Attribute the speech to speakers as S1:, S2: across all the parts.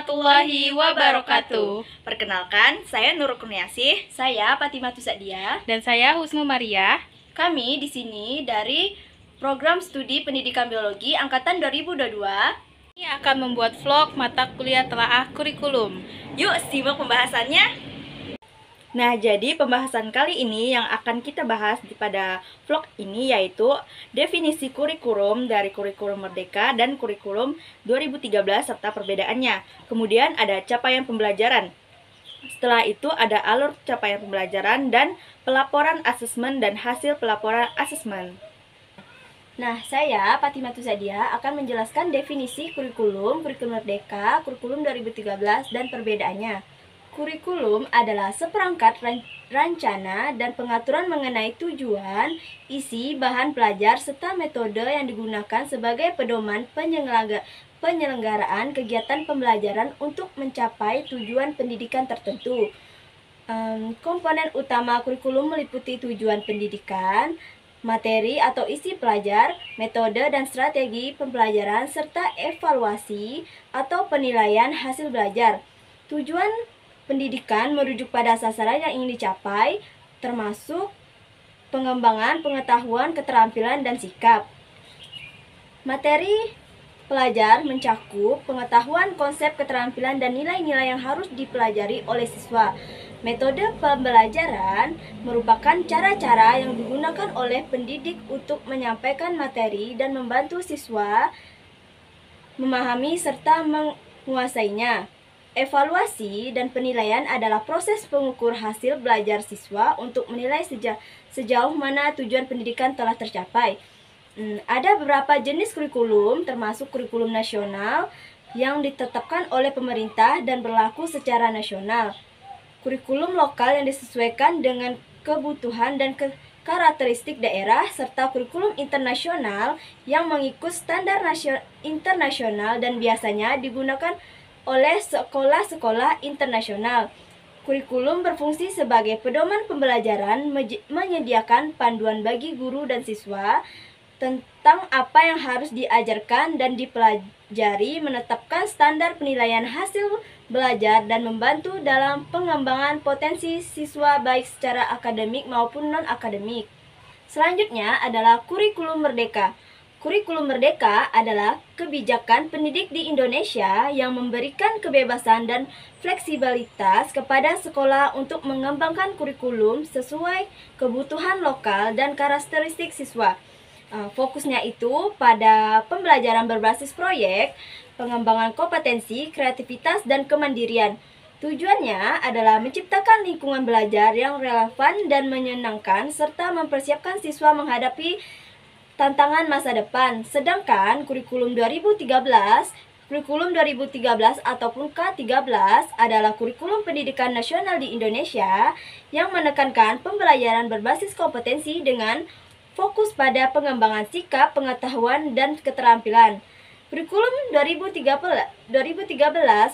S1: warahmatullahi wabarakatuh.
S2: Perkenalkan, saya Nurul Kurniasih.
S3: Saya Fatimah Tusadia.
S1: Dan saya Husnu Maria.
S3: Kami di sini dari Program Studi Pendidikan Biologi Angkatan 2022.
S1: Ini akan membuat vlog mata kuliah telaah kurikulum.
S2: Yuk simak pembahasannya. Nah, jadi pembahasan kali ini yang akan kita bahas pada vlog ini yaitu definisi kurikulum dari kurikulum Merdeka dan kurikulum 2013 serta perbedaannya. Kemudian ada capaian pembelajaran. Setelah itu ada alur capaian pembelajaran dan pelaporan asesmen dan hasil pelaporan asesmen.
S3: Nah, saya Fatimah Tusadia akan menjelaskan definisi kurikulum Merdeka, kurikulum 2013 dan perbedaannya. Kurikulum adalah seperangkat rencana dan pengaturan mengenai tujuan, isi, bahan pelajar, serta metode yang digunakan sebagai pedoman penyelenggaraan kegiatan pembelajaran untuk mencapai tujuan pendidikan tertentu. Komponen utama kurikulum meliputi tujuan pendidikan, materi atau isi pelajar, metode dan strategi pembelajaran, serta evaluasi atau penilaian hasil belajar. Tujuan pendidikan merujuk pada sasaran yang ingin dicapai, termasuk pengembangan pengetahuan, keterampilan, dan sikap. Materi pelajar mencakup pengetahuan, konsep, keterampilan, dan nilai-nilai yang harus dipelajari oleh siswa. Metode pembelajaran merupakan cara-cara yang digunakan oleh pendidik untuk menyampaikan materi dan membantu siswa memahami serta menguasainya. Evaluasi dan penilaian adalah proses pengukur hasil belajar siswa untuk menilai sejauh mana tujuan pendidikan telah tercapai. Ada beberapa jenis kurikulum, termasuk kurikulum nasional yang ditetapkan oleh pemerintah dan berlaku secara nasional. Kurikulum lokal yang disesuaikan dengan kebutuhan dan karakteristik daerah, serta kurikulum internasional yang mengikut standar internasional dan biasanya digunakan oleh sekolah-sekolah internasional. Kurikulum berfungsi sebagai pedoman pembelajaran, menyediakan panduan bagi guru dan siswa tentang apa yang harus diajarkan dan dipelajari, menetapkan standar penilaian hasil belajar, dan membantu dalam pengembangan potensi siswa baik secara akademik maupun non-akademik. Selanjutnya adalah kurikulum Merdeka. Kurikulum Merdeka adalah kebijakan pendidik di Indonesia yang memberikan kebebasan dan fleksibilitas kepada sekolah untuk mengembangkan kurikulum sesuai kebutuhan lokal dan karakteristik siswa. Fokusnya itu pada pembelajaran berbasis proyek, pengembangan kompetensi, kreativitas, dan kemandirian. Tujuannya adalah menciptakan lingkungan belajar yang relevan dan menyenangkan serta mempersiapkan siswa menghadapi tantangan masa depan. Sedangkan kurikulum 2013 ataupun K13 adalah kurikulum pendidikan nasional di Indonesia yang menekankan pembelajaran berbasis kompetensi dengan fokus pada pengembangan sikap, pengetahuan, dan keterampilan. Kurikulum 2013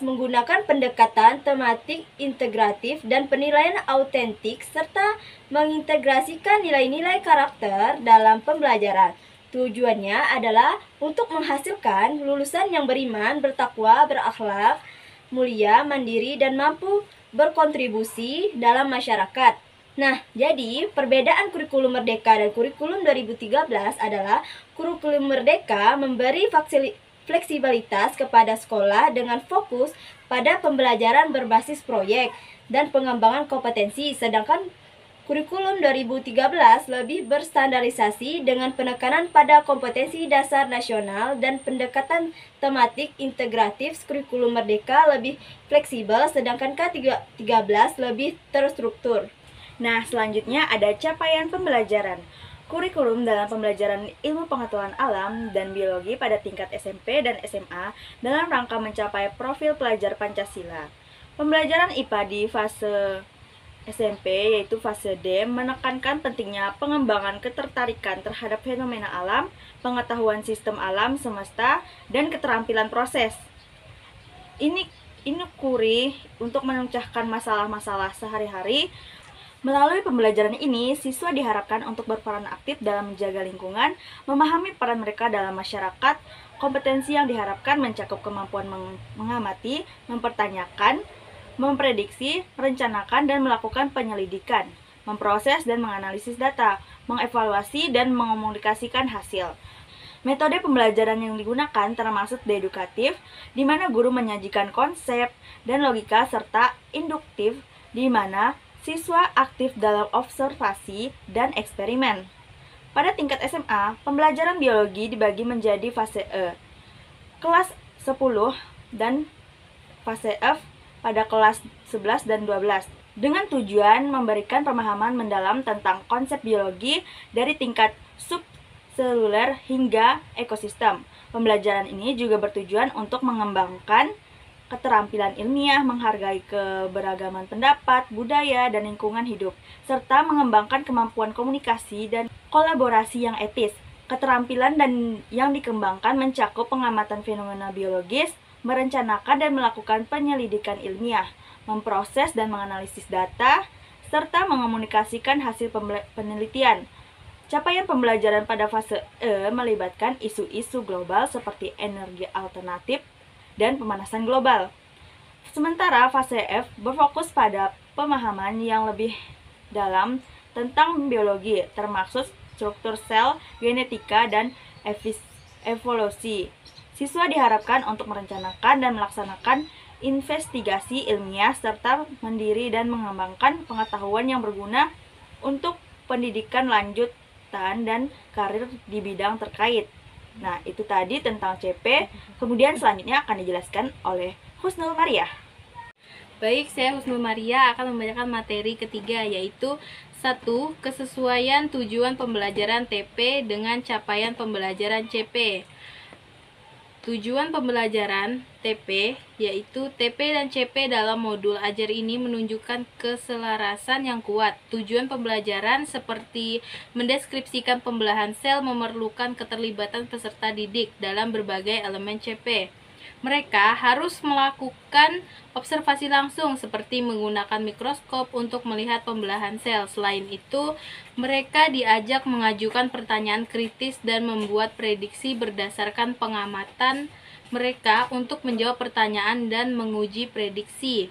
S3: menggunakan pendekatan tematik integratif dan penilaian autentik serta mengintegrasikan nilai-nilai karakter dalam pembelajaran. Tujuannya adalah untuk menghasilkan lulusan yang beriman, bertakwa, berakhlak, mulia, mandiri, dan mampu berkontribusi dalam masyarakat. Nah, jadi perbedaan kurikulum Merdeka dan kurikulum 2013 adalah kurikulum Merdeka memberi fleksibilitas kepada sekolah dengan fokus pada pembelajaran berbasis proyek dan pengembangan kompetensi, sedangkan kurikulum 2013 lebih berstandarisasi dengan penekanan pada kompetensi dasar nasional dan pendekatan tematik integratif. Kurikulum Merdeka lebih fleksibel, sedangkan K13 lebih terstruktur.
S2: Nah, selanjutnya ada capaian pembelajaran. Kurikulum dalam pembelajaran ilmu pengetahuan alam dan biologi pada tingkat SMP dan SMA dalam rangka mencapai profil pelajar Pancasila. Pembelajaran IPA di fase SMP, yaitu fase D, menekankan pentingnya pengembangan ketertarikan terhadap fenomena alam, pengetahuan sistem alam semesta, dan keterampilan proses. Ini kuri untuk memecahkan masalah-masalah sehari-hari, Melalui pembelajaran ini, siswa diharapkan untuk berperan aktif dalam menjaga lingkungan, memahami peran mereka dalam masyarakat. Kompetensi yang diharapkan mencakup kemampuan mengamati, mempertanyakan, memprediksi, merencanakan, dan melakukan penyelidikan, memproses dan menganalisis data, mengevaluasi dan mengomunikasikan hasil. Metode pembelajaran yang digunakan termasuk dedukatif, di mana guru menyajikan konsep dan logika, serta induktif, di mana siswa aktif dalam observasi dan eksperimen. Pada tingkat SMA, pembelajaran biologi dibagi menjadi fase E, kelas 10, dan fase F pada kelas 11 dan 12, dengan tujuan memberikan pemahaman mendalam tentang konsep biologi dari tingkat subseluler hingga ekosistem. Pembelajaran ini juga bertujuan untuk mengembangkan keterampilan ilmiah, menghargai keberagaman pendapat, budaya, dan lingkungan hidup, serta mengembangkan kemampuan komunikasi dan kolaborasi yang etis. Keterampilan yang dikembangkan mencakup pengamatan fenomena biologis, merencanakan dan melakukan penyelidikan ilmiah, memproses dan menganalisis data, serta mengomunikasikan hasil penelitian. Capaian pembelajaran pada fase E melibatkan isu-isu global seperti energi alternatif dan pemanasan global. Sementara fase F berfokus pada pemahaman yang lebih dalam tentang biologi, termasuk struktur sel, genetika, dan evolusi. Siswa diharapkan untuk merencanakan dan melaksanakan investigasi ilmiah serta mendiri dan mengembangkan pengetahuan yang berguna untuk pendidikan lanjutan dan karir di bidang terkait. Nah, itu tadi tentang CP. Kemudian selanjutnya akan dijelaskan oleh Husnul Maria.
S1: Baik, saya Husnul Maria akan membacakan materi ketiga, yaitu 1. Kesesuaian tujuan pembelajaran TP dengan capaian pembelajaran CP. Tujuan pembelajaran TP, yaitu TP dan CP dalam modul ajar ini menunjukkan keselarasan yang kuat. Tujuan pembelajaran seperti mendeskripsikan pembelahan sel memerlukan keterlibatan peserta didik dalam berbagai elemen CP. Mereka harus melakukan observasi langsung seperti menggunakan mikroskop untuk melihat pembelahan sel. Selain itu, mereka diajak mengajukan pertanyaan kritis dan membuat prediksi berdasarkan pengamatan mereka untuk menjawab pertanyaan dan menguji prediksi.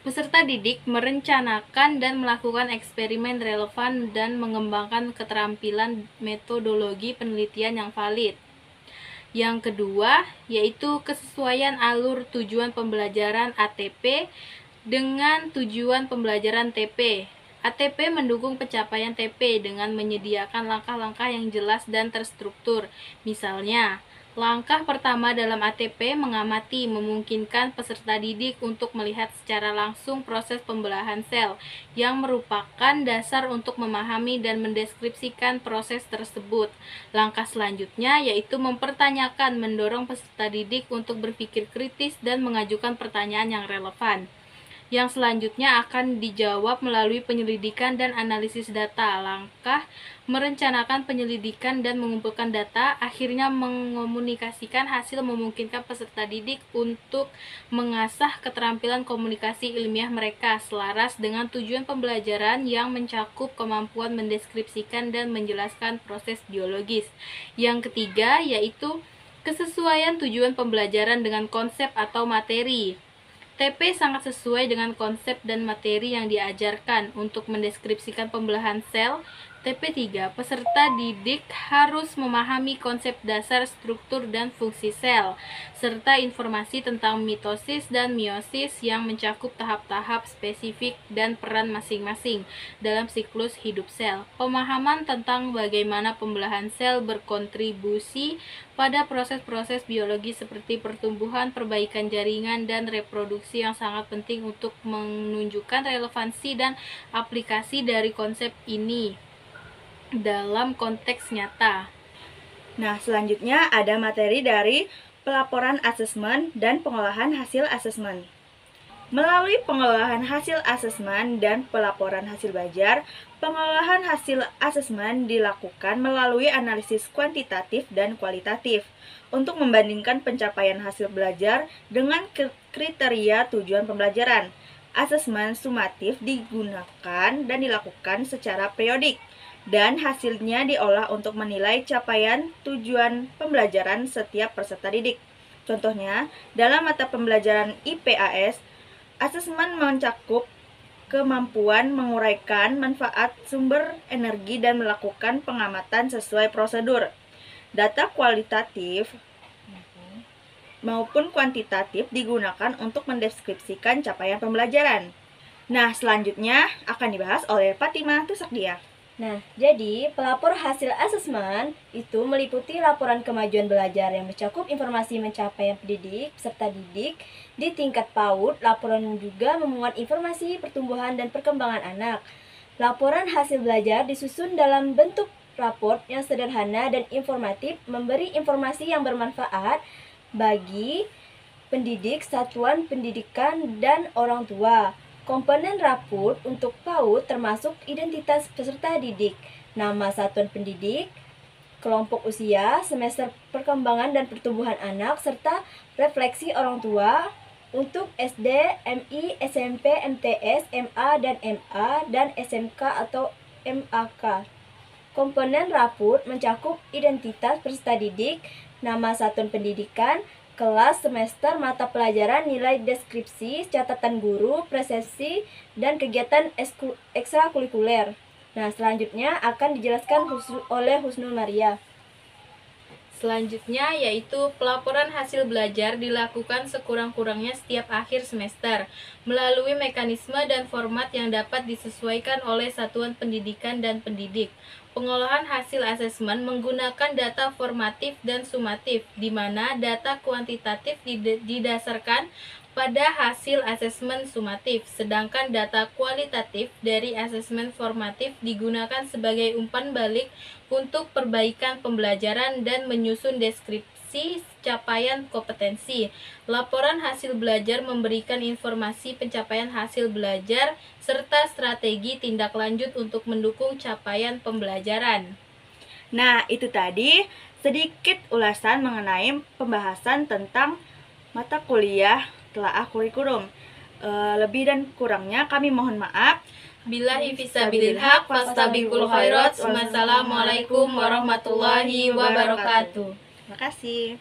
S1: Peserta didik merencanakan dan melakukan eksperimen relevan dan mengembangkan keterampilan metodologi penelitian yang valid. Yang kedua, yaitu kesesuaian alur tujuan pembelajaran ATP dengan tujuan pembelajaran TP. ATP mendukung pencapaian TP dengan menyediakan langkah-langkah yang jelas dan terstruktur. Misalnya, langkah pertama dalam ATP mengamati memungkinkan peserta didik untuk melihat secara langsung proses pembelahan sel yang merupakan dasar untuk memahami dan mendeskripsikan proses tersebut. Langkah selanjutnya yaitu mempertanyakan, mendorong peserta didik untuk berpikir kritis dan mengajukan pertanyaan yang relevan. Yang selanjutnya akan dijawab melalui penyelidikan dan analisis data. Langkah merencanakan penyelidikan dan mengumpulkan data, akhirnya mengomunikasikan hasil memungkinkan peserta didik untuk mengasah keterampilan komunikasi ilmiah mereka selaras dengan tujuan pembelajaran yang mencakup kemampuan mendeskripsikan dan menjelaskan proses biologis. Yang ketiga yaitu kesesuaian tujuan pembelajaran dengan konsep atau materi. TP sangat sesuai dengan konsep dan materi yang diajarkan. Untuk mendeskripsikan pembelahan sel, TP3, peserta didik harus memahami konsep dasar struktur dan fungsi sel, serta informasi tentang mitosis dan meiosis yang mencakup tahap-tahap spesifik dan peran masing-masing dalam siklus hidup sel. Pemahaman tentang bagaimana pembelahan sel berkontribusi pada proses-proses biologi seperti pertumbuhan, perbaikan jaringan, dan reproduksi yang sangat penting untuk menunjukkan relevansi dan aplikasi dari konsep ini dalam konteks nyata.
S2: Nah, selanjutnya ada materi dari pelaporan asesmen dan pengolahan hasil asesmen. Melalui pengolahan hasil asesmen dan pelaporan hasil belajar, pengolahan hasil asesmen dilakukan melalui analisis kuantitatif dan kualitatif untuk membandingkan pencapaian hasil belajar dengan kriteria tujuan pembelajaran. Asesmen sumatif digunakan dan dilakukan secara periodik dan hasilnya diolah untuk menilai capaian tujuan pembelajaran setiap peserta didik. Contohnya, dalam mata pembelajaran IPAS, asesmen mencakup kemampuan menguraikan manfaat sumber energi dan melakukan pengamatan sesuai prosedur. Data kualitatif maupun kuantitatif digunakan untuk mendeskripsikan capaian pembelajaran. Nah, selanjutnya akan dibahas oleh Fatimah Tusakdia.
S3: Nah, jadi pelapor hasil asesmen itu meliputi laporan kemajuan belajar yang mencakup informasi pencapaian pendidik, peserta didik di tingkat PAUD. Laporan juga memuat informasi pertumbuhan dan perkembangan anak. Laporan hasil belajar disusun dalam bentuk raport yang sederhana dan informatif, memberi informasi yang bermanfaat bagi pendidik, satuan pendidikan, dan orang tua. Komponen raport untuk PAUD termasuk identitas peserta didik, nama satuan pendidik, kelompok usia, semester perkembangan dan pertumbuhan anak, serta refleksi orang tua untuk SD, MI, SMP, MTS, MA, dan MA, dan SMK atau MAK. Komponen raport mencakup identitas peserta didik, nama satuan pendidikan, kelas, semester, mata pelajaran, nilai deskripsi, catatan guru, presesi, dan kegiatan ekstrakurikuler. Nah, selanjutnya akan dijelaskan oleh Husnul Maria.
S1: Selanjutnya yaitu pelaporan hasil belajar dilakukan sekurang-kurangnya setiap akhir semester melalui mekanisme dan format yang dapat disesuaikan oleh satuan pendidikan dan pendidik. Pengolahan hasil asesmen menggunakan data formatif dan sumatif, di mana data kuantitatif didasarkan pada hasil asesmen sumatif, sedangkan data kualitatif dari asesmen formatif digunakan sebagai umpan balik untuk perbaikan pembelajaran dan menyusun deskripsi capaian kompetensi. Laporan hasil belajar memberikan informasi pencapaian hasil belajar serta strategi tindak lanjut untuk mendukung capaian pembelajaran.
S2: Nah, itu tadi sedikit ulasan mengenai pembahasan tentang mata kuliah telaah kurikulum. Lebih dan kurangnya kami mohon maaf.
S1: Billahi fisabilil haq fastabiqul khairat. Wassalamualaikum warahmatullahi wabarakatuh.
S2: Terima kasih.